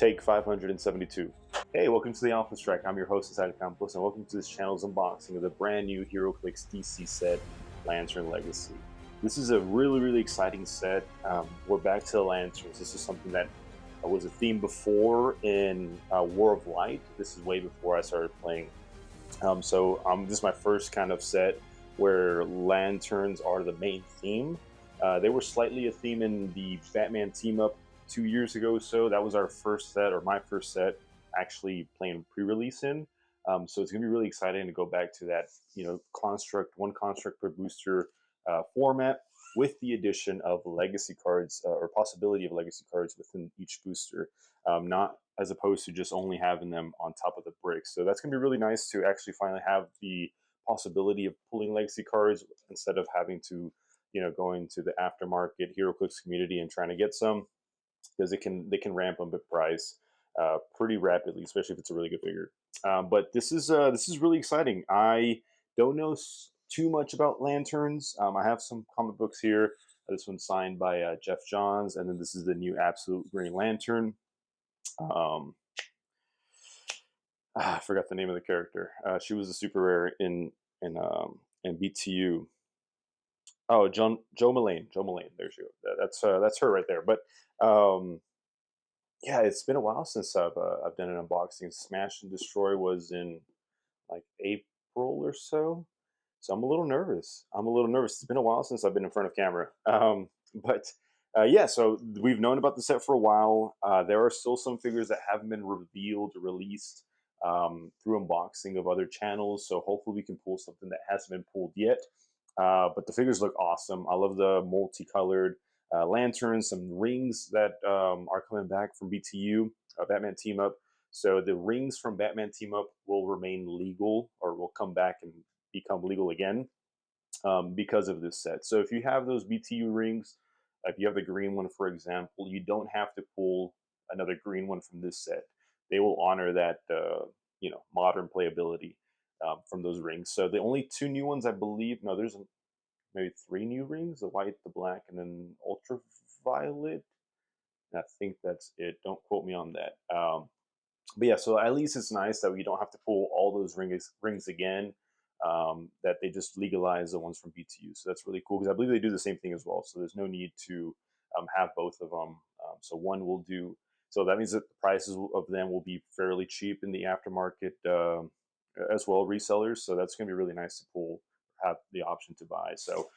Take 572. Hey, welcome to the Alpha Strike. I'm your host, Cyborg, and welcome to this channel's unboxing of the brand new HeroClix DC set, Lantern Legacy. This is a really exciting set. We're back to the lanterns. This is something that was a theme before in War of Light. This is way before I started playing. This is my first kind of set where lanterns are the main theme. They were slightly a theme in the Batman team-up 2 years ago, so that was our first set, or my first set, actually playing pre-release in. So it's gonna be really exciting to go back to that, one construct per booster format, with the addition of legacy cards or possibility of legacy cards within each booster, not as opposed to just only having them on top of the bricks. So that's gonna be really nice to actually finally have the possibility of pulling legacy cards instead of having to, going to the aftermarket HeroClix community and trying to get some, because they can ramp up in price pretty rapidly, especially if it's a really good figure. But this is really exciting. I don't know too much about lanterns. I have some comic books here. This one's signed by Jeff Johns, and then this is the new Absolute Green Lantern. I forgot the name of the character. She was a super rare in BTU. Oh, Joe Mullane. Joe Mullane. There she goes. That's her right there. But yeah, it's been a while since I've done an unboxing. Smash and Destroy was in like April or so, so I'm a little nervous. It's been a while since I've been in front of camera. Yeah, so we've known about the set for a while. There are still some figures that haven't been revealed or released through unboxing of other channels. So hopefully we can pull something that hasn't been pulled yet. But the figures look awesome. I love the multicolored lanterns, some rings that are coming back from BTU, Batman Team Up. So the rings from Batman Team Up will remain legal, or will come back and become legal again because of this set. So if you have those BTU rings, if you have the green one, for example, you don't have to pull another green one from this set. They will honor that, modern playability from those rings. So the only two new ones, I believe, no, there's maybe three new rings: the white, the black, and then ultraviolet. And I think that's it. Don't quote me on that. But yeah, so at least it's nice that we don't have to pull all those rings again. That they just legalize the ones from BTU. So that's really cool, because I believe they do the same thing as well. So there's no need to have both of them. So one will do. So that means that the prices of them will be fairly cheap in the aftermarket as well, resellers. So that's going to be really nice to pull, have the option to buy. So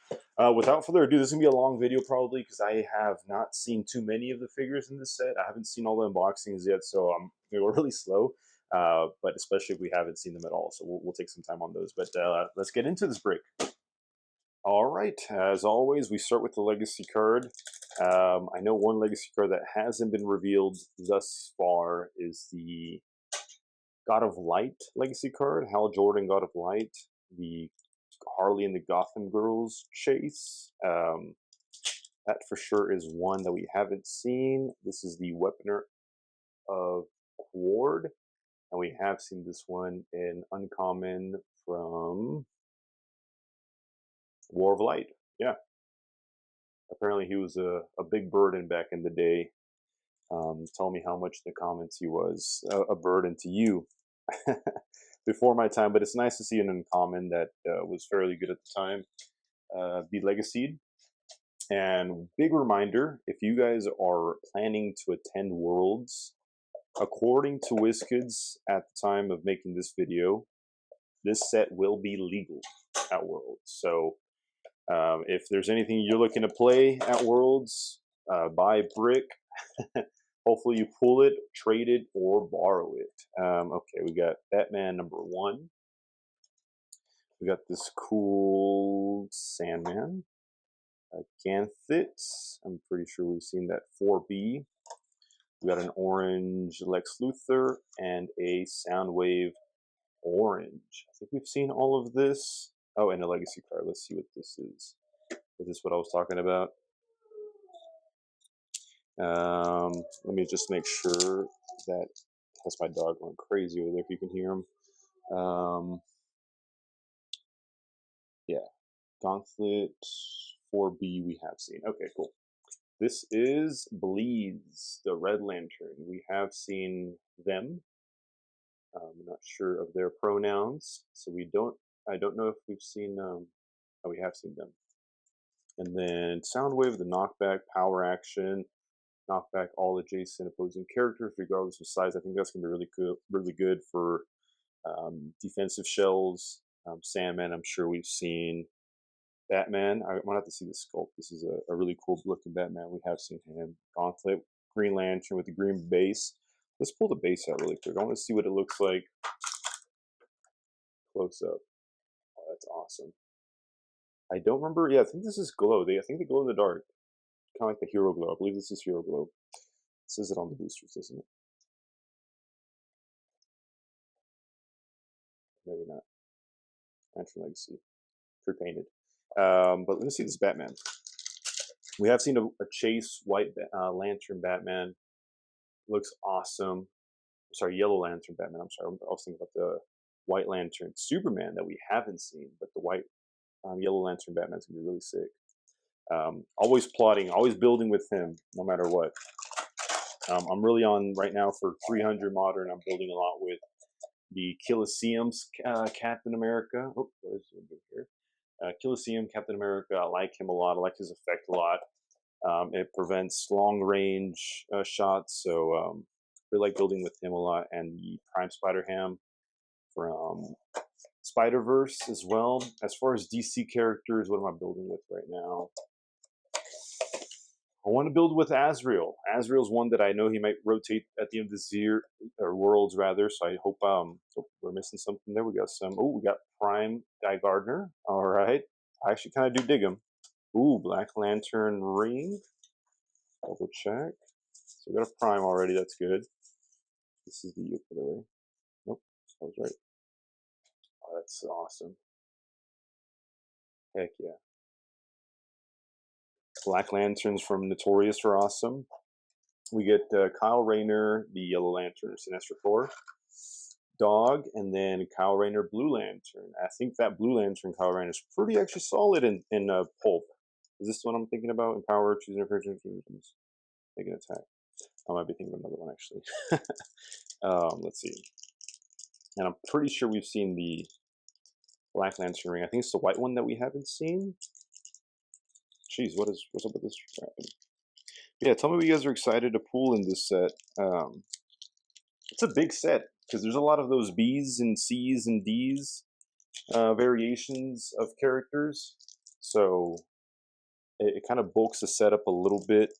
without further ado, this is going to be a long video probably, because I have not seen too many of the figures in this set. I haven't seen all the unboxings yet, so I'm going to go really slow. But especially if we haven't seen them at all. So we'll take some time on those. But let's get into this break. All right, as always, we start with the legacy card. I know one legacy card that hasn't been revealed thus far is the God of Light legacy card, Hal Jordan God of Light, the Harley and the Gotham Girls chase. That for sure is one that we haven't seen. This is the Weaponer of Ward. And we have seen this one in Uncommon from War of Light. Yeah. Apparently he was a big burden back in the day. Tell me how much in the comments he was a burden to you before my time. But it's nice to see an Uncommon that was fairly good at the time be legacied. And big reminder, if you guys are planning to attend Worlds, according to WizKids at the time of making this video, this set will be legal at Worlds. So if there's anything you're looking to play at Worlds, buy brick. Hopefully you pull it, trade it, or borrow it. Okay, we got Batman #1. We got this cool Sandman. Ganthet. I'm pretty sure we've seen that 4B. We got an orange Lex Luthor and a Soundwave orange. I think we've seen all of this. Oh, and a legacy card. Let's see what this is. Is this what I was talking about? Let me just make sure that that's my dog going crazy over there, if you can hear him. Yeah, Gauntlet 4B we have seen. Okay, cool. This is Bleeds, the Red Lantern. We have seen them. I'm not sure of their pronouns, so we don't. I don't know if we've seen. Oh, we have seen them. And then Soundwave, the knockback, power action, knock back all adjacent opposing characters, regardless of size. I think that's going to be really good for defensive shells. Sandman, I'm sure we've seen. Batman, I might have to see the sculpt. This is a really cool looking Batman. We have seen him. Gauntlet, Green Lantern with the green base. Let's pull the base out really quick. I want to see what it looks like close up. Oh, that's awesome. I don't remember. Yeah, I think this is glow. I think they glow in the dark, kind of like the Hero Glow. I believe this is Hero Glow. It says it on the boosters, doesn't it? Maybe not. Lantern Legacy, pre-painted. But let me see this Batman. We have seen a Chase White Lantern Batman. Looks awesome. Sorry, Yellow Lantern Batman. I'm sorry. I was thinking about the White Lantern Superman that we haven't seen, but the white Yellow Lantern Batman's gonna be really sick. Always plotting, always building with him, no matter what. I'm really on right now for 300 modern. I'm building a lot with the Coliseum's Captain America. Oh, what is it here? Coliseum Captain America. I like him a lot. I like his effect a lot. It prevents long range shots, so really like building with him a lot. And the Prime Spider Ham from Spider Verse as well. As far as DC characters, what am I building with right now? I want to build with Azrael. Azrael's one that I know he might rotate at the end of this year, or Worlds rather. So I hope we're missing something there. We got some. Oh, we got Prime Guy Gardner. All right, I actually kind of do dig him. Ooh, Black Lantern ring. Double check. So we got a Prime already. That's good. This is the U, by the way. Nope, I was right. Oh, that's awesome. Heck yeah. Black Lanterns from Notorious are awesome. We get Kyle Rayner, the Yellow Lantern, Sinestro Corps. Dog, and then Kyle Rayner, Blue Lantern. I think that Blue Lantern Kyle Rayner is pretty actually solid in pulp. Is this what I'm thinking about? Empower, choosing a person, make an attack. I might be thinking of another one actually. Let's see. And I'm pretty sure we've seen the Black Lantern ring. I think it's the white one that we haven't seen. Jeez, what's up with this? Yeah, tell me what you guys are excited to pull in this set. It's a big set because there's a lot of those B's and C's and D's variations of characters. So it kind of bulks the setup a little bit.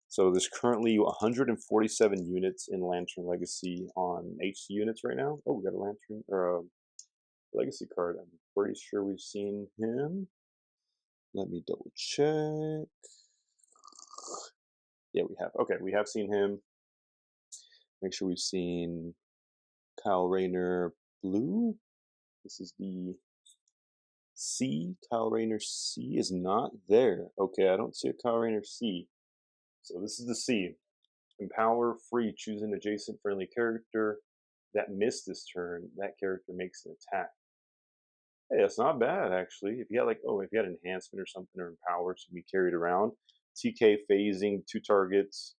So there's currently 147 units in Lantern Legacy on HC units right now. Oh, we got a Lantern or a Legacy card. I'm pretty sure we've seen him. Let me double check. Yeah, we have. Okay, we have seen him. Make sure we've seen Kyle Rayner Blue. This is the C. Kyle Rayner C is not there. Okay, I don't see a Kyle Rayner C. So this is the C. Empower, free, choose an adjacent friendly character that missed this turn. That character makes an attack. Hey, that's not bad actually. If you had if you had enhancement or something or empower, so you can be carried around. TK phasing, 2 targets,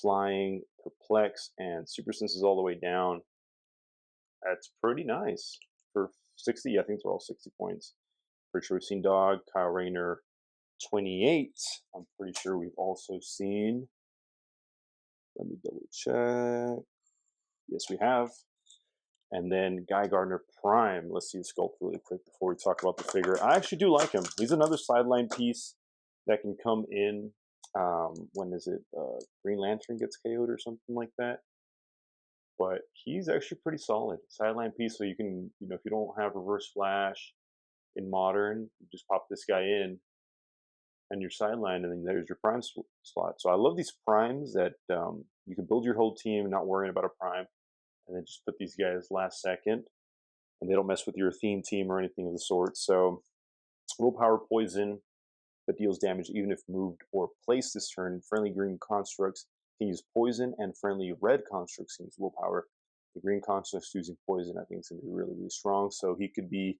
flying, perplex, and super senses all the way down. That's pretty nice for 60. I think they're all 60 points. Pretty sure we've seen Dog, Kyle Rayner, 28. I'm pretty sure we've also seen. Let me double check. Yes, we have. And then Guy Gardner Prime. Let's see the sculpt really quick before we talk about the figure. I actually do like him. He's another sideline piece that can come in. When is it? Green Lantern gets KO'd or something like that. But he's actually pretty solid. Sideline piece, so you can, if you don't have Reverse Flash in Modern, you just pop this guy in and your sideline, and then there's your Prime slot. So I love these Primes that you can build your whole team not worrying about a Prime, and then just put these guys last second, and they don't mess with your theme team or anything of the sort. So willpower poison that deals damage even if moved or placed this turn. Friendly green constructs can use poison, and friendly red constructs can use willpower. The green constructs using poison, I think, is going to be really, really strong. So he could be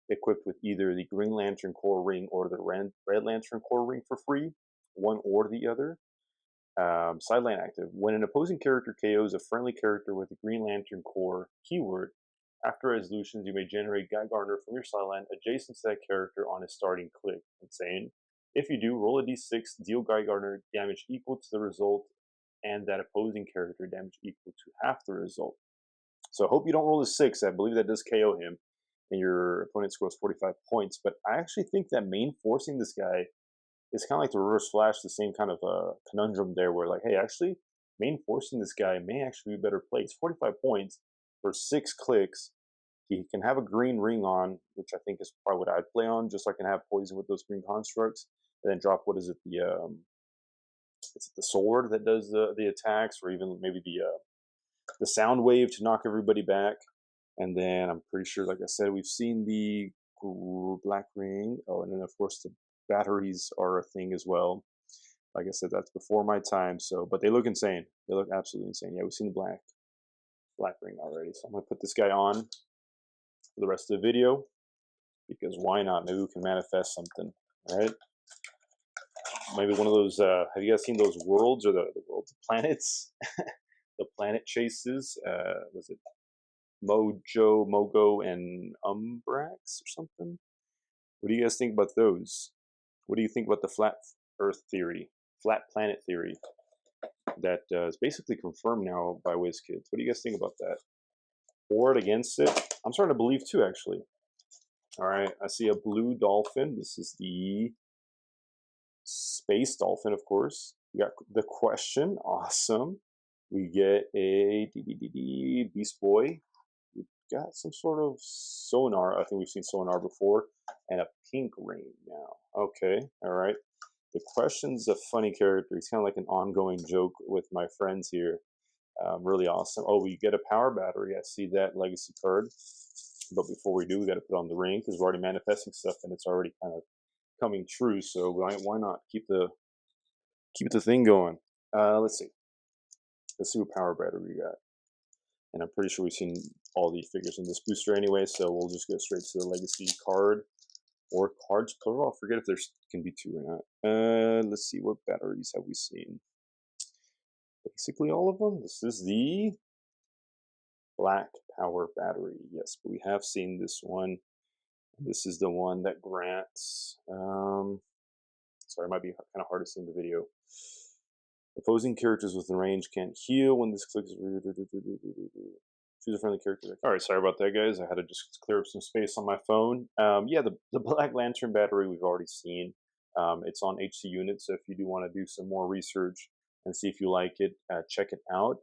equipped with either the Green Lantern Core Ring or the Red Lantern Core Ring for free, one or the other. Sideline active. When an opposing character KOs a friendly character with a Green Lantern core keyword, after resolutions, you may generate Guy Gardner from your sideline adjacent to that character on his starting click. Insane. If you do, roll a d6, deal Guy Gardner damage equal to the result, and that opposing character damage equal to half the result. So I hope you don't roll a 6. I believe that does KO him, and your opponent scores 45 points. But I actually think that main forcing this guy is kind of like the Reverse Flash, the same kind of conundrum there, where like, hey, actually, main forcing this guy may actually be better play. It's 45 points for 6 clicks. He can have a green ring on, which I think is probably what I'd play on, just so I can have poison with those green constructs, and then drop, what is it, the sword that does the attacks, or even maybe the sound wave to knock everybody back. And then I'm pretty sure, like I said, we've seen the black ring. Oh, and then of course the batteries are a thing as well. Like I said, that's before my time. So, but they look insane. They look absolutely insane. Yeah, we've seen the black ring already. So I'm gonna put this guy on for the rest of the video, because why not? Maybe we can manifest something. All right. Maybe one of those. Have you guys seen those worlds, or the worlds, the planets? The planet chases. Was it Mogo, and Umbrax or something? What do you guys think about those? What do you think about the flat Earth theory, flat planet theory, that is basically confirmed now by WizKids? What do you guys think about that? For it, against it? I'm starting to believe too, actually. All right, I see a blue dolphin. This is the space dolphin, of course. We got the question. Awesome. We get a Beast Boy. We've got some sort of Sonar. I think we've seen Sonar before. And a pink rain now. Okay, all right. The question's a funny character. He's kind of like an ongoing joke with my friends here. Really awesome. Oh, we get a power battery. I see that legacy card. But before we do, we got to put on the ring, because we're already manifesting stuff and it's already kind of coming true. So why not keep the thing going? Let's see. Let's see what power battery we got. And I'm pretty sure we've seen all the figures in this booster anyway, so we'll just go straight to the legacy card, or cards plural. I forget if there can be 2 or not. Let's see, what batteries have we seen? Basically all of them. This is the black power battery. Yes, but we have seen this one. This is the one that grants. Sorry, it might be kind of hard to see in the video. Opposing characters within range can't heal when this clicks. Choose a friendly character. All right, sorry about that, guys. I had to just clear up some space on my phone. Yeah, the Black Lantern battery we've already seen. It's on HC Unit, so if you do want to do some more research and see if you like it, check it out.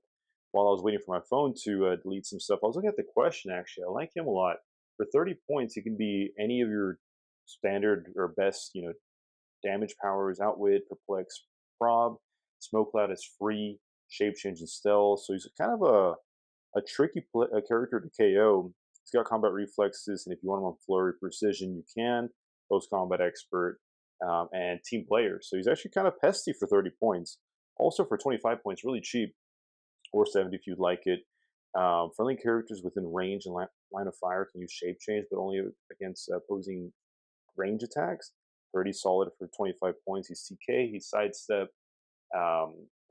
While I was waiting for my phone to delete some stuff, I was looking at the question, actually. I like him a lot. For 30 points, he can be any of your standard or best, damage powers: Outwit, Perplex, Prob. Smoke Cloud is free, Shape Change, and Stealth. So he's kind of a tricky character to KO. He's got combat reflexes, and if you want him on Flurry Precision, you can. Post Combat Expert, and Team Player. So he's actually kind of pesty for 30 points. Also for 25 points, really cheap, or 70 if you'd like it. Friendly characters within range and line of fire can use Shape Change, but only against opposing range attacks. Pretty solid for 25 points. He's TK, he's Sidestep,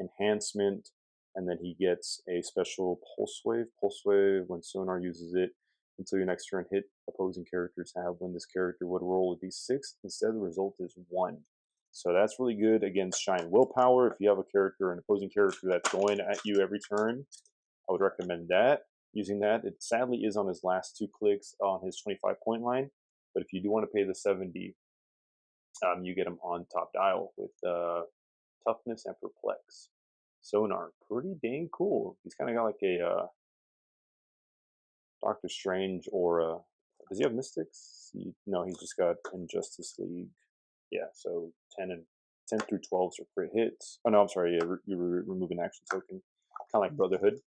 enhancement, and then he gets a special pulse wave. Pulse wave, when Sonar uses it until your next turn, hit opposing characters have when this character would roll a d6. Instead, the result is 1. So that's really good against Shine Willpower. If you have a character, an opposing character that's going at you every turn, I would recommend that. Using that, it sadly is on his last 2 clicks on his 25-point line. But if you do want to pay the 70, you get him on top dial with Toughness and Perplex. Sonar, pretty dang cool. He's kind of got like a Doctor Strange aura. Does he have Mystics? No, he's just got Injustice League. Yeah, so 10 through 12s are crit hits. Oh no, I'm sorry. Yeah, you remove an action token, kind of like Brotherhood.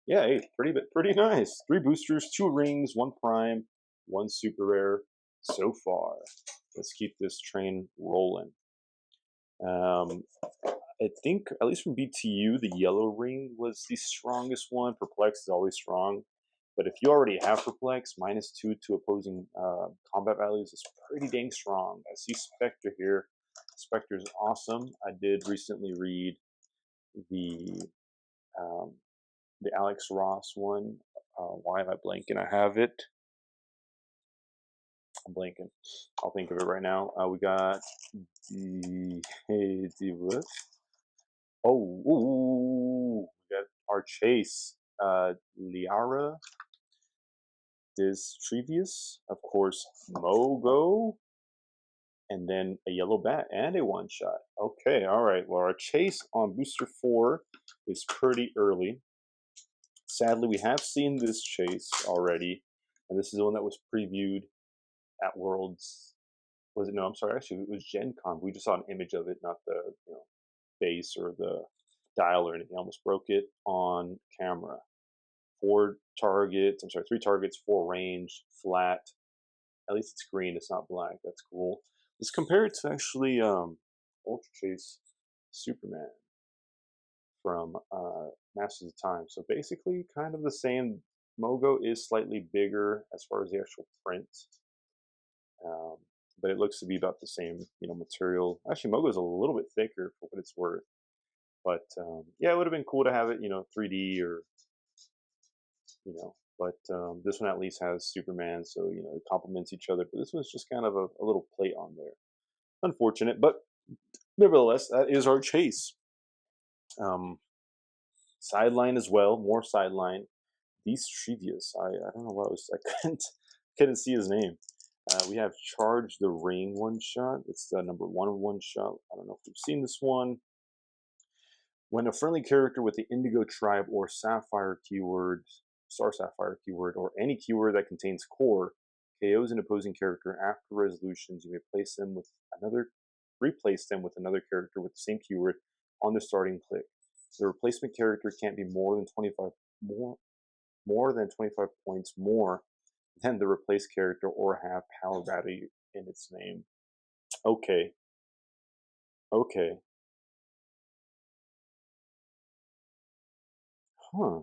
Yeah, hey, pretty nice. 3 boosters, 2 rings, 1 prime, 1 super rare so far. Let's keep this train rolling. I think, at least from BTU, the yellow ring was the strongest one. Perplex is always strong. But if you already have Perplex, -2 to opposing combat values is pretty dang strong. I see Spectre here. Spectre's awesome. I did recently read the um, Alex Ross one. Why am I blanking? I have it. I'm blanking. I'll think of it right now. We got the what? Oh, ooh, we got our chase. Liara Distrivius, of course, Mogo, and then a yellow bat and a one shot. Okay, all right. Well, our chase on booster 4 is pretty early. Sadly, we have seen this chase already, and this is the one that was previewed at Worlds. Was it? No, I'm sorry. Actually, it was Gen Con. We just saw an image of it, not the base or the dial or anything. I almost broke it on camera. 3 targets, 4 range, flat. At least it's green, it's not black. That's cool. Let's compare it to actually Ultra Chase Superman from Masters of Time. So basically, kind of the same. Mogo is slightly bigger as far as the actual print, but it looks to be about the same, material. Actually, Mogo is a little bit thicker for what it's worth. But yeah, it would have been cool to have it, 3D or but this one at least has Superman, so it complements each other. But this one's just kind of a little plate on there. Unfortunate, but nevertheless, that is our chase. Sideline as well, more sideline. These Trivius, I don't know what I couldn't see his name. We have Charge the Ring one shot. It's the number one shot. I don't know if you've seen this one. When a friendly character with the Indigo Tribe or Sapphire keyword, Star Sapphire keyword, or any keyword that contains core KOs an opposing character after resolutions, you may replace them with another character with the same keyword on the starting click. The replacement character can't be more than 25 points more than the replaced character or have power value in its name. Okay. Huh.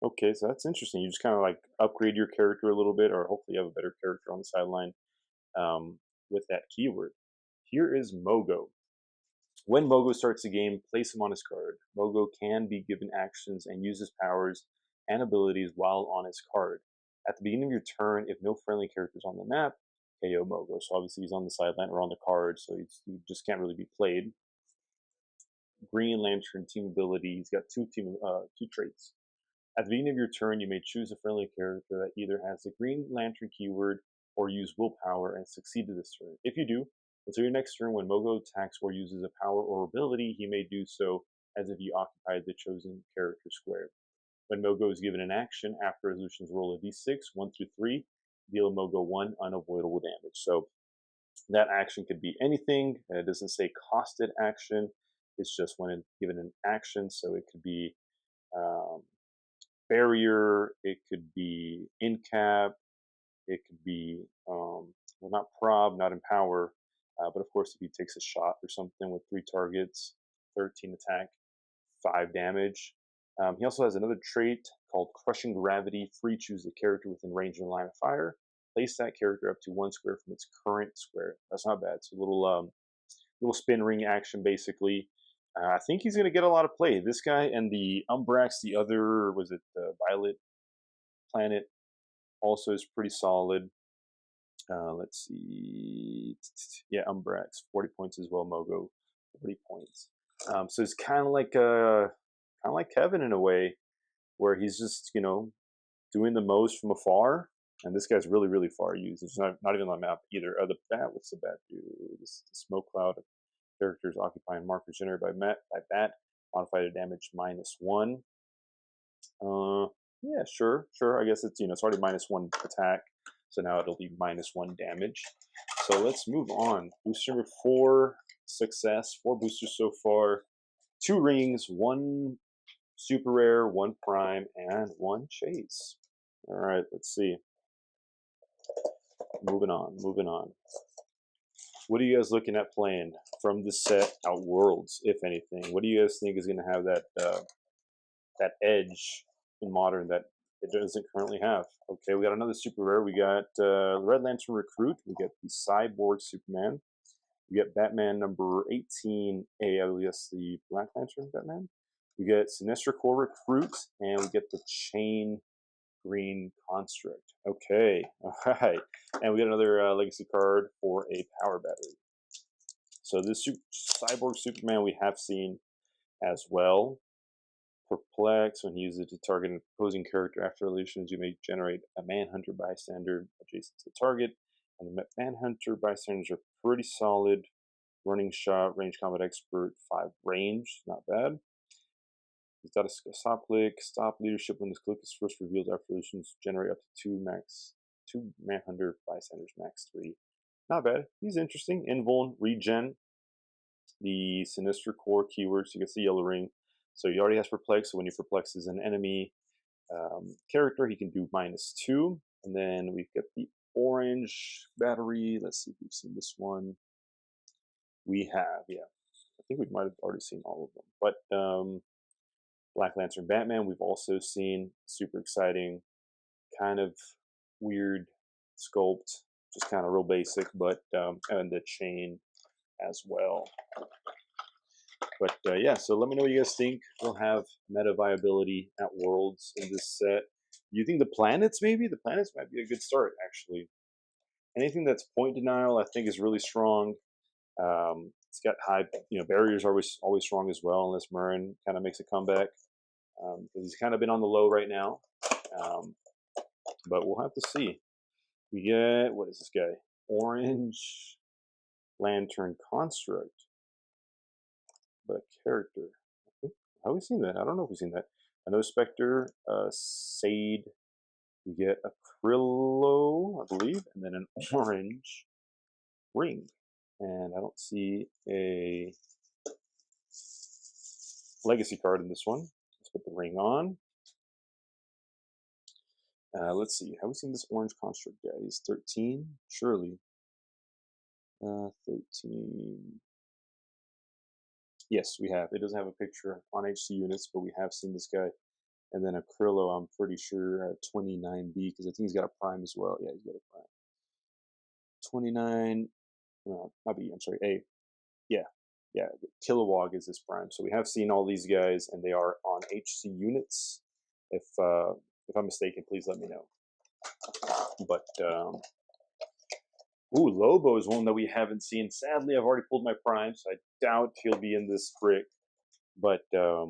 Okay, so that's interesting. You just kind of like upgrade your character a little bit, or hopefully you have a better character on the sideline with that keyword. Here is Mogo. When Mogo starts the game, place him on his card. Mogo can be given actions and use his powers and abilities while on his card. At the beginning of your turn, if no friendly characters on the map, KO Mogo. So obviously he's on the sideline or on the card, so he just can't really be played. Green Lantern team ability. He's got two traits. At the beginning of your turn, you may choose a friendly character that either has the Green Lantern keyword or use willpower and succeed to this turn. If you do, until your next turn, when Mogo attacks or uses a power or ability, he may do so as if he occupied the chosen character square. When Mogo is given an action, after resolutions, roll a d6, 1 through 3, deal Mogo 1 unavoidable damage. So that action could be anything. It doesn't say costed action. It's just when given an action, so it could be barrier, it could be in cap, it could be well, not prob, not empower, but of course if he takes a shot or something with 3 targets, 13 attack, 5 damage. He also has another trait called Crushing Gravity. Free choose the character within range and line of fire. Place that character up to 1 square from its current square. That's not bad. So a little spin ring action basically. I think he's going to get a lot of play. This guy and the Umbrax, the other, was it the Violet Planet, also is pretty solid. Let's see. Yeah, Umbrax, 40 points as well. Mogo, 40 points. So it's kind of like Kevin in a way, where he's just doing the most from afar. And this guy's really, really far used. It's not even on the map either. The bat, what's the bat do? The smoke cloud of characters occupying markers generated by bat, modified to damage -1. Yeah, sure. I guess it's already -1 attack, so now it'll be -1 damage. So let's move on. Booster number 4, success. 4 boosters so far. 2 rings, 1 super rare, 1 prime, and 1 chase. All right, let's see. Moving on. What are you guys looking at playing from the set out Worlds, if anything? What do you guys think is going to have that edge in Modern that it doesn't currently have? Okay, we got another super rare. We got Red Lantern Recruit. We got the Cyborg Superman. We get Batman number 18, alias the Black Lantern Batman. We get Sinestro Corps Recruit, and we get the Chain Green Construct. Okay, all right. And we get another legacy card for a power battery. So this Cyborg Superman we have seen as well. Perplex, when he uses it to target an opposing character after illusions, you may generate a Manhunter bystander adjacent to the target. And the Manhunter bystanders are pretty solid. Running shot, range combat expert, 5 range, not bad. He's got a stop click, stop leadership when this click is first revealed after illusions, generate up to two Manhunter bystanders, max 3. Not bad. He's interesting. Invuln, regen, the Sinestro Corps keywords. He gets the yellow ring. So he already has perplex. So when he perplexes an enemy character, he can do -2. And then we've got the orange battery. Let's see if we've seen this one. We have, yeah. I think we might have already seen all of them. But Black Lantern Batman, we've also seen. Super exciting. Kind of weird sculpt. Just kind of real basic. But and the chain as well. But yeah, so let me know what you guys think. We'll have meta viability at Worlds in this set. Do you think the planets maybe? The planets might be a good start, actually. Anything that's point denial, I think, is really strong. It's got high, barriers are always strong as well, unless Murrin kind of makes a comeback. Because he's kind of been on the low right now. But we'll have to see. We get, what is this guy? Orange Lantern Construct. But character. Have we seen that? I don't know if we've seen that. Another Spectre, Sade. We get a Krillo, I believe, and then an orange ring. And I don't see a legacy card in this one. Let's put the ring on. Let's see. Have we seen this orange construct guy? He's 13, surely. 13. Yes, we have. It doesn't have a picture on HC units, but we have seen this guy. And then a Krillo, I'm pretty sure, 29B, because I think he's got a prime as well. Yeah, he's got a prime. 29, not B, I'm sorry, A. Yeah, Kilowog is his prime. So we have seen all these guys, and they are on HC units. If I'm mistaken, please let me know. But, Lobo is one that we haven't seen. Sadly, I've already pulled my prime, so I doubt he'll be in this brick. But I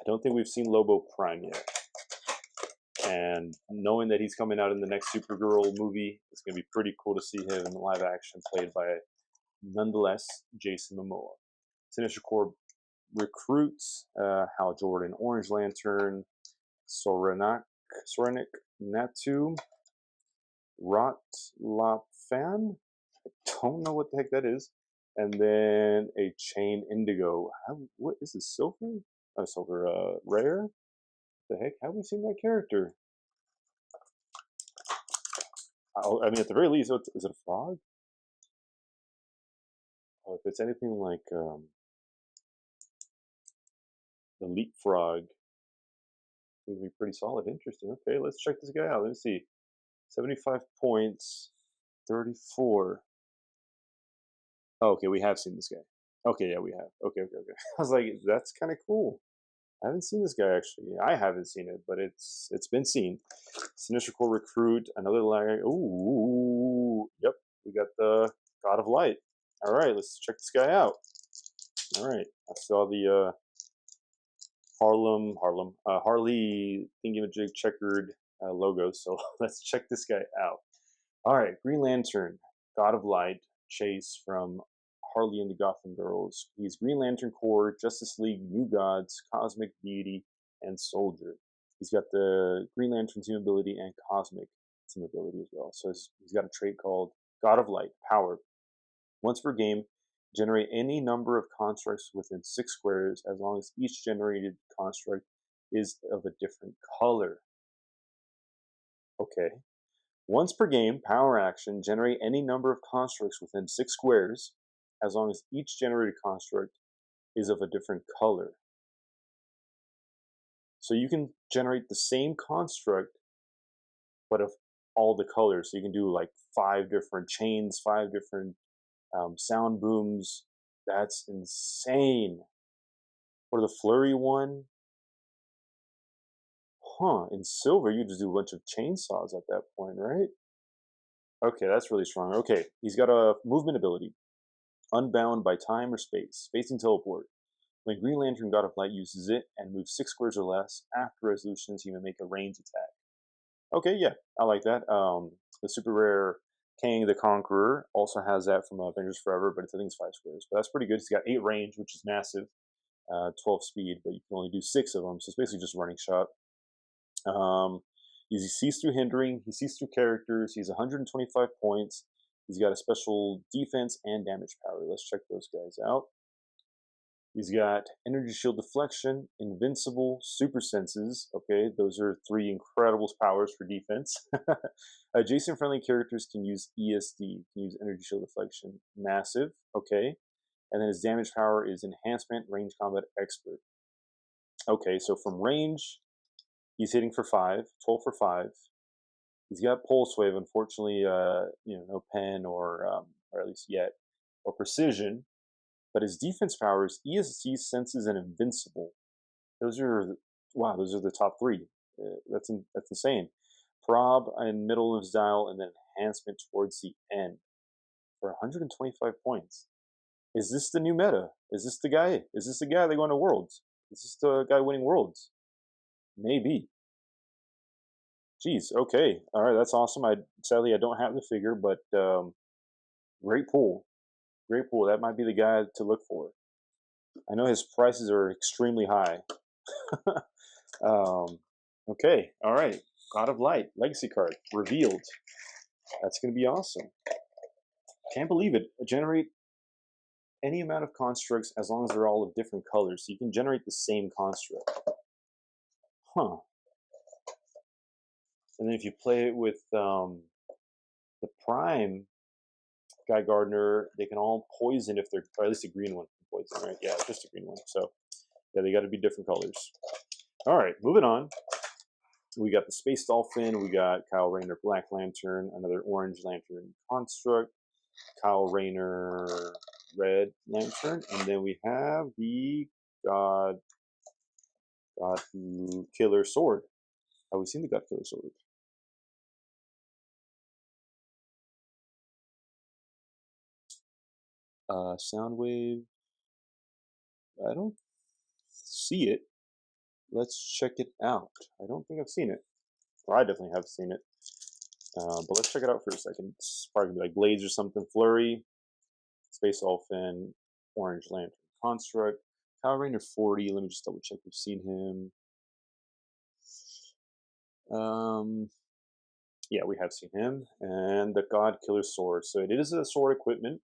don't think we've seen Lobo Prime yet. And knowing that he's coming out in the next Supergirl movie, it's going to be pretty cool to see him in live action, played by, nonetheless, Jason Momoa. Sinestro Corps recruits Hal Jordan, Orange Lantern, Sorenik Natu, Rotlopfan. I don't know what the heck that is. And then a Chain Indigo. What is this? Silver? Oh, silver. Rare? The heck? Have we seen that character? I mean, at the very least, is it a frog? Oh, if it's anything like the Leapfrog, it would be pretty solid. Interesting. Okay, let's check this guy out. Let me see. 75 points, 34. Oh, okay, we have seen this guy. Okay, yeah, we have. Okay. I was like, that's kind of cool. I haven't seen this guy, actually. I haven't seen it, but it's been seen. Sinestro Corps Recruit, another lag. Ooh, yep. We got the God of Light. All right, let's check this guy out. All right, I saw the Harley thingamajig checkered logo, so let's check this guy out. All right, Green Lantern, God of Light, Chase from Harley and the Gotham Girls. He's Green Lantern Corps, Justice League, New Gods, Cosmic Deity, and Soldier. He's got the Green Lantern team ability and Cosmic team ability as well. So he's got a trait called God of Light, Power. Once per game, generate any number of constructs within 6 squares as long as each generated construct is of a different color. Okay. Once per game, power action, generate any number of constructs within 6 squares as long as each generated construct is of a different color. So you can generate the same construct, but of all the colors. So you can do like 5 different chains, 5 different Sound booms, that's insane. For the flurry one, huh? In silver, you just do a bunch of chainsaws at that point, right? Okay, that's really strong. Okay, he's got a movement ability, unbound by time or space, spacing teleport. When Green Lantern God of Light uses it and moves 6 squares or less after resolutions, he may make a ranged attack. Okay, yeah, I like that. The super rare Kang the Conqueror also has that from Avengers Forever, but I think it's 5 squares. But that's pretty good. He's got 8 range, which is massive, 12 speed, but you can only do 6 of them, so it's basically just running shot. He sees through hindering, he sees through characters, he's 125 points. He's got a special defense and damage power. Let's check those guys out. He's got energy shield deflection, invincible, super senses. Okay, those are 3 incredible powers for defense. Adjacent friendly characters can use ESD, can use energy shield deflection. Massive. Okay, and then his damage power is enhancement, range combat expert. Okay, so from range, he's hitting for 5, 12 for 5. He's got pulse wave. Unfortunately, no pen or at least yet, or precision. But his defense power is ESC, senses, and invincible. Those are wow. Those are the top 3. That's insane. Prob in middle of his dial, and then enhancement towards the end for 125 points. Is this the new meta? Is this the guy? Is this the guy that going to Worlds? Is this the guy winning Worlds? Maybe. Jeez. Okay. All right. That's awesome. Sadly I don't have the figure, but great pull. Great pull. That might be the guy to look for. I know his prices are extremely high. Okay, all right. God of Light legacy card revealed. That's going to be awesome. Can't believe it. Generate any amount of constructs as long as they're all of different colors. So you can generate the same construct. Huh. And then if you play it with the Prime Guy Gardner, they can all poison if they're, or at least a green one can poison, right? Yeah, just a green one. So yeah, they got to be different colors. All right, moving on. We got the Space Dolphin, we got Kyle Rayner Black Lantern, another Orange Lantern Construct, Kyle Rayner Red Lantern, and then we have the God Killer Sword. Have we seen the God Killer Sword? Soundwave. I don't see it. Let's check it out. I don't think I've seen it. Or I definitely have seen it. But let's check it out for a second. It's probably gonna be like Blades or something. Flurry, Space Dolphin, Orange Lantern Construct, Power Ranger 40. Let me just double check we've seen him. Yeah, we have seen him. And the God Killer Sword. So it is a sword equipment.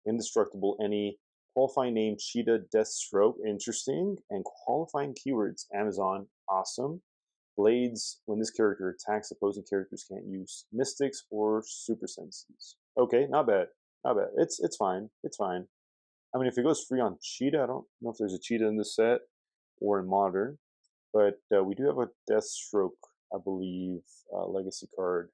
Indestructible. Any qualifying name: Cheetah, Deathstroke. Interesting. And qualifying keywords: Amazon. Awesome. Blades. When this character attacks, opposing characters can't use mystics or super senses. Okay, not bad. Not bad. It's fine. It's fine. I mean, if it goes free on Cheetah, I don't know if there's a Cheetah in this set or in Modern, but we do have a Deathstroke, I believe, legacy card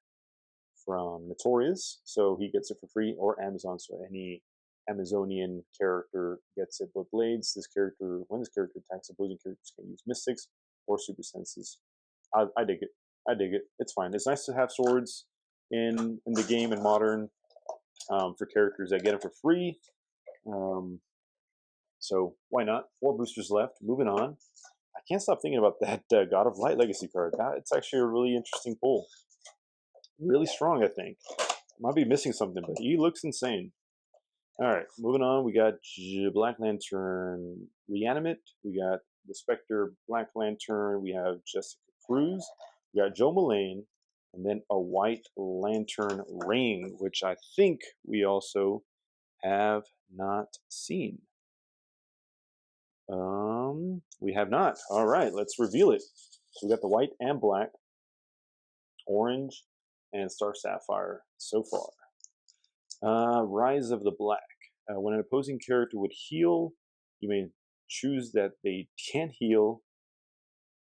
from Notorious, so he gets it for free, or Amazon, so any Amazonian character gets it. But Blades, when this character attacks, opposing characters can use Mystics or Super Senses. I dig it. I dig it. It's fine. It's nice to have swords in the game in Modern for characters that get them for free. So why not? 4 boosters left. Moving on. I can't stop thinking about that God of Light legacy card. It's actually a really interesting pull. Really strong, I think. Might be missing something, but he looks insane. All right, moving on. We got Black Lantern Reanimate. We got the Spectre Black Lantern. We have Jessica Cruz. We got Joe Mullane. And then a White Lantern Ring, which I think we also have not seen. We have not. All right, let's reveal it. So we got the white and black, orange, and Star Sapphire so far. Rise of the Black. When an opposing character would heal, you may choose that they can't heal.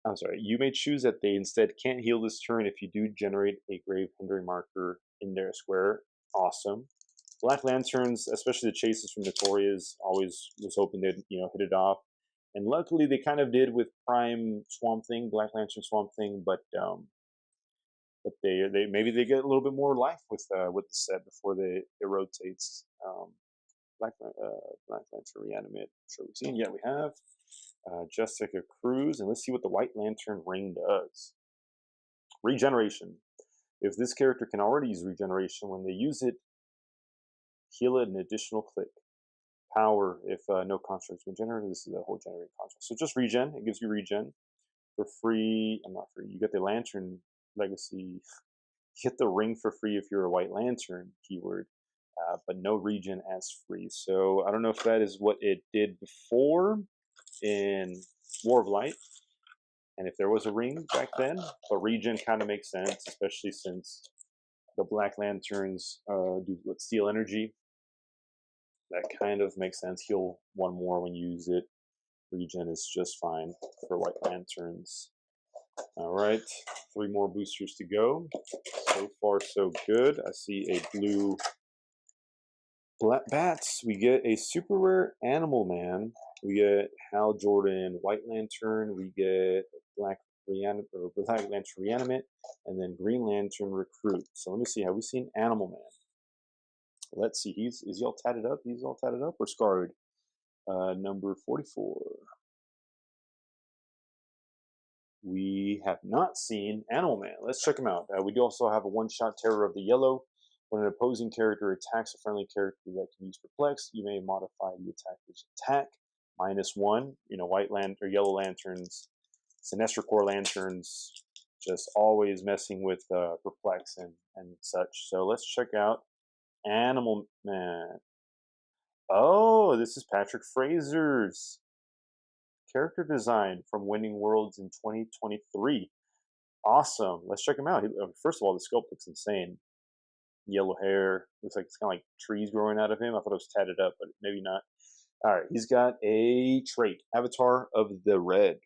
I'm sorry, you may choose that they instead can't heal this turn if you do generate a grave hindering marker in their square. Awesome. Black Lanterns, especially the chases from Notorious, always was hoping they'd hit it off, and luckily they kind of did with Prime Swamp Thing, Black Lantern Swamp Thing, but they maybe they get a little bit more life with the set before it rotates. Black Lantern Reanimate. Sure, we've seen. Yeah, we have Jessica Cruz, and let's see what the White Lantern ring does. Regeneration. If this character can already use regeneration, when they use it, heal it an additional click. Power, if no construct's been generated, this is a whole generated construct. So just regen, it gives you regen for free. I'm not free. You get the Lantern Legacy. You get the ring for free if you're a White Lantern keyword, but no regen as free. So I don't know if that is what it did before in War of Light, and if there was a ring back then, but regen kind of makes sense, especially since the Black Lanterns do what, steal energy. That kind of makes sense. Heal one more when you use it. Regen is just fine for White Lanterns. All right, 3 more boosters to go. So far, so good. I see a blue Black Bats. We get a super rare Animal Man. We get Hal Jordan White Lantern. We get Black Lantern Reanimate, and then Green Lantern Recruit. So let me see. Have we seen Animal Man? Let's see. Is he all tatted up? He's all tatted up or scarred? Number 44. We have not seen Animal Man. Let's check him out. We do also have a one-shot Terror of the Yellow. When an opposing character attacks a friendly character that can use Perplex, you may modify the attacker's attack -1. Yellow Lanterns, Sinestro Corps Lanterns, just always messing with Perplex and such. So let's check out Animal Man. Oh, this is Patrick Fraser's character design from Winning Worlds in 2023. Awesome. Let's check him out. First of all, the sculpt looks insane. Yellow hair. Looks like it's kind of like trees growing out of him. I thought it was tatted up, but maybe not. All right. He's got a trait. Avatar of the Red.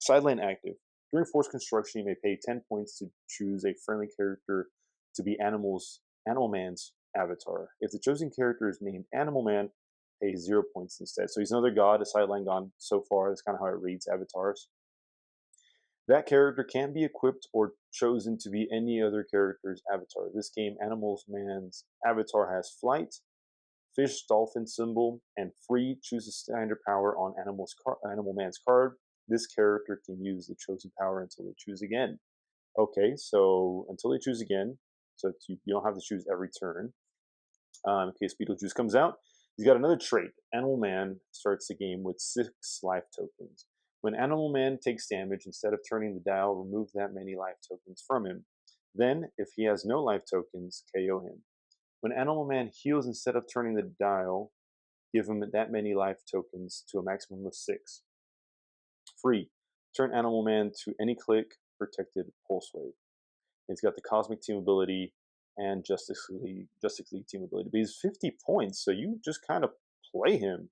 Sideline active. During force construction, you may pay 10 points to choose a friendly character to be Animal Man's avatar. If the chosen character is named Animal Man, pay 0 points instead. So he's another god, a sideline god so far. That's kind of how it reads, avatars. That character can be equipped or chosen to be any other character's avatar. This game, Animal Man's avatar has flight, fish, dolphin symbol, and free. Choose a standard power on Animal Man's card. This character can use the chosen power until they choose again. Okay, so until they choose again, so you don't have to choose every turn. In case Beetlejuice comes out, he's got another trait. Animal Man starts the game with 6 life tokens. When Animal Man takes damage, instead of turning the dial, remove that many life tokens from him. Then, if he has no life tokens, KO him. When Animal Man heals, instead of turning the dial, give him that many life tokens to a maximum of 6. Free. Turn Animal Man to any click, protected pulse wave. He's got the Cosmic Team ability and Justice League team ability. But he's 50 points, so you just kind of play him.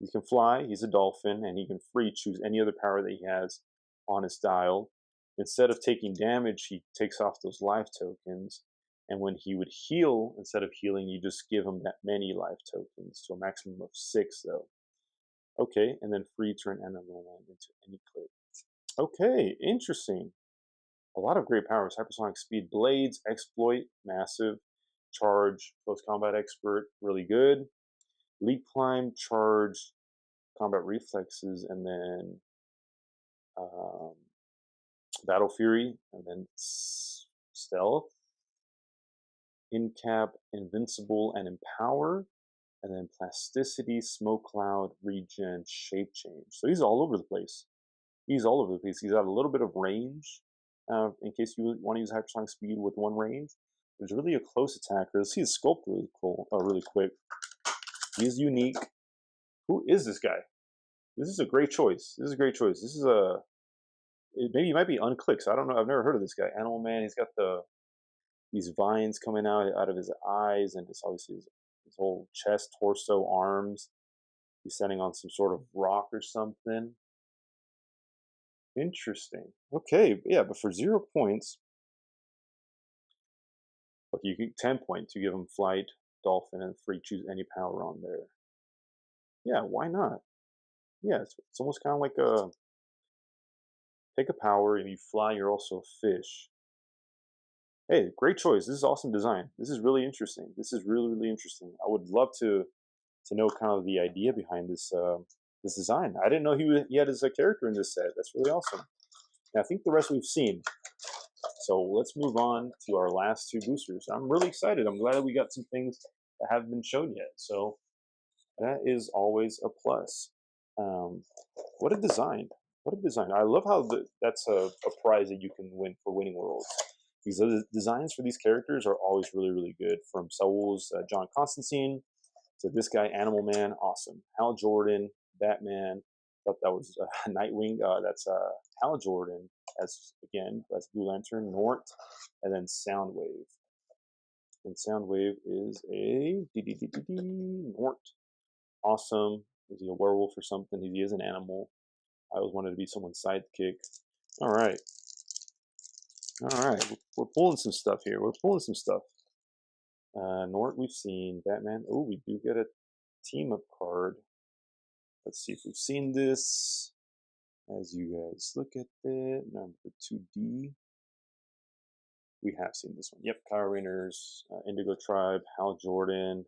He can fly, he's a dolphin, and he can free choose any other power that he has on his dial. Instead of taking damage, he takes off those life tokens. And when he would heal, instead of healing, you just give him that many life tokens to a maximum of 6, though. Okay, and then free turn Animal Man into any click. Okay, interesting. A lot of great powers. Hypersonic speed, blades, exploit, massive, charge, close combat expert, really good. Leap climb, charge, combat reflexes, and then battle fury, and then stealth, incap, invincible, and empower, and then plasticity, smoke cloud, regen, shape change. So he's all over the place. He's all over the place. He's got a little bit of range. In case you want to use hypersonic speed with 1 range, there's really a close attacker. Let's see his sculpt really cool, really quick. He's unique. Who is this guy? This is a great choice. This is a great choice. This is maybe he might be unclicked. So I don't know. I've never heard of this guy. Animal Man. He's got these vines coming out of his eyes, and just obviously his whole chest, torso, arms. He's standing on some sort of rock or something. Interesting. Okay, yeah, but for 0 points, look, you get 10 points. You give him flight, dolphin and free choose any power on there. Yeah, why not? Yeah, it's almost kind of like a take a power and you fly. You're also a fish. Hey, great choice. This is awesome design. This is really interesting. This is really really interesting. I would love to know kind of the idea behind this design. I didn't know he had his character in this set. That's really awesome. And I think the rest we've seen. So let's move on to our last two boosters. I'm really excited. I'm glad that we got some things that haven't been shown yet. So that is always a plus. Um, what a design! What a design! I love how that's a prize that you can win for winning worlds. These designs for these characters are always really really good. From Saul's John Constantine to this guy Animal Man, awesome. Hal Jordan, Batman. Thought that was Nightwing. That's Hal Jordan. That's Blue Lantern, Nort, and then Soundwave. And Soundwave is a Nort. Awesome. Is he a werewolf or something? He is an animal. I always wanted to be someone's sidekick. All right. All right. We're pulling some stuff here. We're pulling some stuff. Nort, we've seen. Batman. Oh, we do get a team up card. Let's see if we've seen this. As you guys look at it, number 2D. We have seen this one. Yep, Power Rangers, Indigo Tribe, Hal Jordan,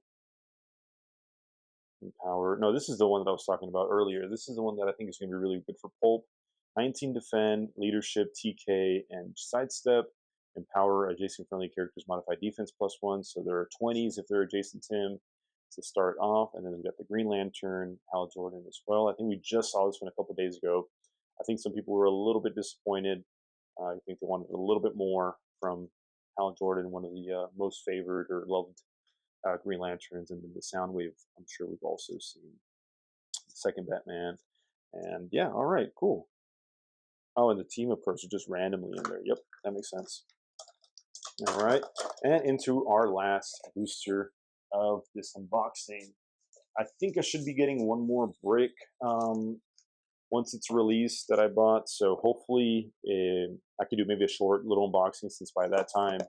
Empower. No, this is the one that I was talking about earlier. This is the one that I think is going to be really good for Pulp. 19 Defend, Leadership, TK, and Sidestep. Empower adjacent friendly characters, modify defense +1. So there are 20s if they're adjacent to him to start off. And then we've got the Green Lantern, Hal Jordan as well. I think we just saw this one a couple days ago. I think some people were a little bit disappointed. I think they wanted a little bit more from Hal Jordan, one of the most favored or loved Green Lanterns, and then the Soundwave. I'm sure we've also seen the second Batman, and yeah, all right, cool. Oh, and the team approach is just randomly in there. Yep, that makes sense. All right, and into our last booster of this unboxing. I think I should be getting one more brick once it's released that I bought. So hopefully I could do maybe a short little unboxing, since by that time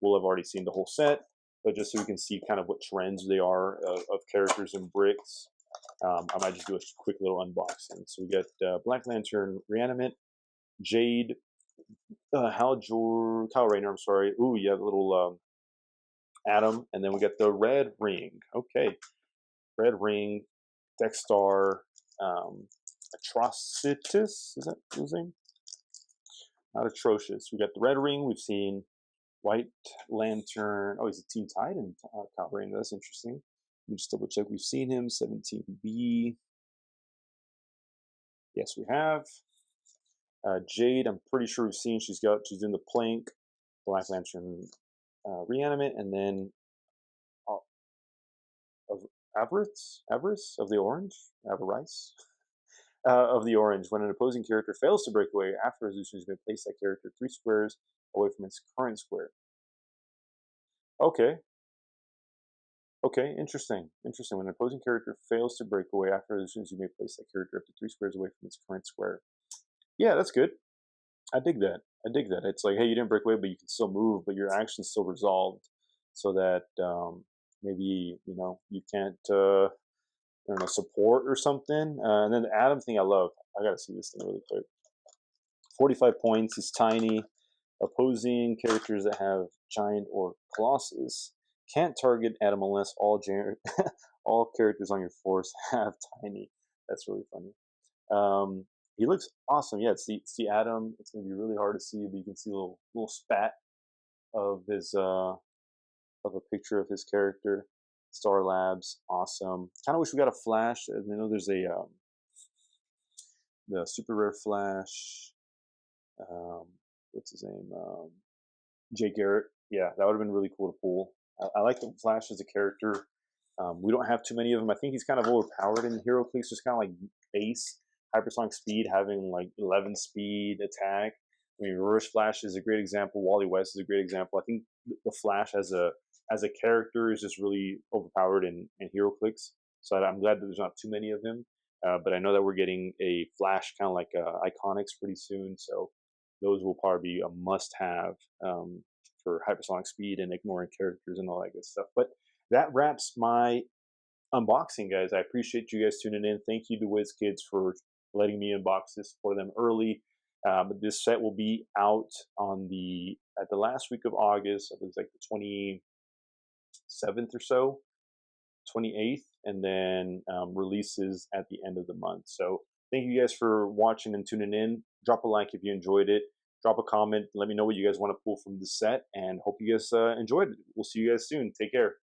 we'll have already seen the whole set. But just so we can see kind of what trends they are of characters and bricks, I might just do a quick little unboxing. So we got Black Lantern Reanimate, Jade, Kyle Rayner, I'm sorry. Ooh, yeah, the little Atom. And then we got the Red Ring. Okay. Red Ring, Dexstar, Atrocitus, is that his name? Not Atrocious. We got the Red Ring. We've seen White Lantern. Oh, he's a Teen Titan covering. That's interesting. Let me just double check. We've seen him. 17B. Yes, we have. Jade, I'm pretty sure we've seen. She's in the plank. Black Lantern Reanimate, and then Avarice of the Orange, Avarice of the Orange. When an opposing character fails to break away after resolution, is going to place that character 3 squares away from its current square. Okay. Okay, interesting. Interesting. When an opposing character fails to break away after resolutions, you may place that character up to 3 squares away from its current square. Yeah, that's good. I dig that. I dig that. It's like, hey, you didn't break away, but you can still move, but your action's still resolved, so that maybe you can't I don't know, support or something. And then the Atom thing, I love. I gotta see this thing really quick. 45 points. He's tiny. Opposing characters that have Giant or Colossus can't target Atom unless all characters on your force have Tiny. That's really funny. He looks awesome. Yeah, it's the Atom. It's gonna be really hard to see, but you can see a little spat of his of a picture of his character. Star Labs, awesome. Kind of wish we got a Flash. I know there's the super rare Flash. What's his name? Jay Garrett. Yeah, that would have been really cool to pull. I like the Flash as a character. We don't have too many of them. I think he's kind of overpowered in HeroClix, just kind of like base hypersonic speed, having like 11 speed attack. I mean, Reverse Flash is a great example. Wally West is a great example. I think the Flash as a character is just really overpowered in HeroClix. So I'm glad that there's not too many of him. But I know that we're getting a Flash kind of like Iconics pretty soon. So those will probably be a must-have for hypersonic speed and ignoring characters and all that good stuff. But that wraps my unboxing, guys. I appreciate you guys tuning in. Thank you to Wiz Kids for letting me unbox this for them early. This set will be out on the at the last week of August. I think it's like the 27th or so, 28th, and then releases at the end of the month. So thank you guys for watching and tuning in. Drop a like if you enjoyed it. Drop a comment. Let me know what you guys want to pull from the set, and hope you guys enjoyed it. We'll see you guys soon. Take care.